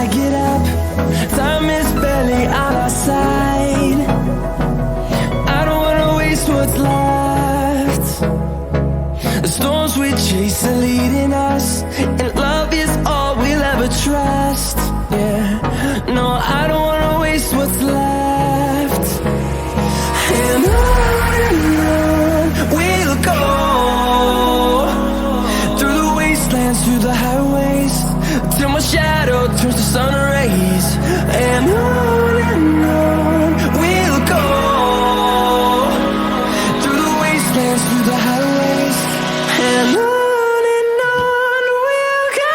I get up. Time is barely on our side. I don't wanna waste what's left. The storms we chase are leading us, and love is all we'll ever trust. Yeah, no, I don't wanna waste what's left. And on we'll go, through the wastelands, through the highways, till my shadow turns to sun rays. And on we'll go, through the wastelands, through the highways, and on we'll go.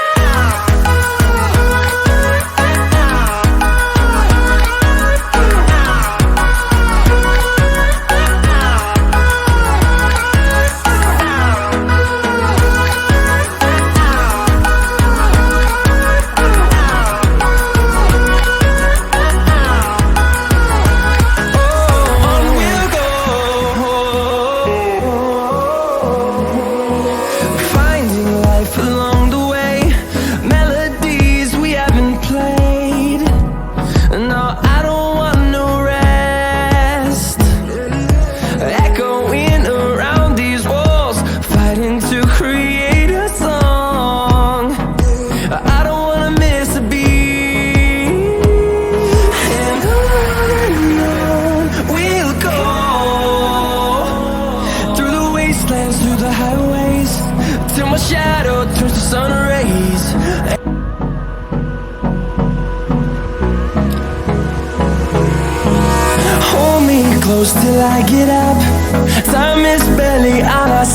Along the way, melodies we haven't played. No, I don't want no rest. Echoing around these walls, fighting to create a song. I don't wanna miss a beat. And on we'll go, through the wastelands, through the highways, till my shadow turns to sun rays. Hold me close till I get up. Time is barely on our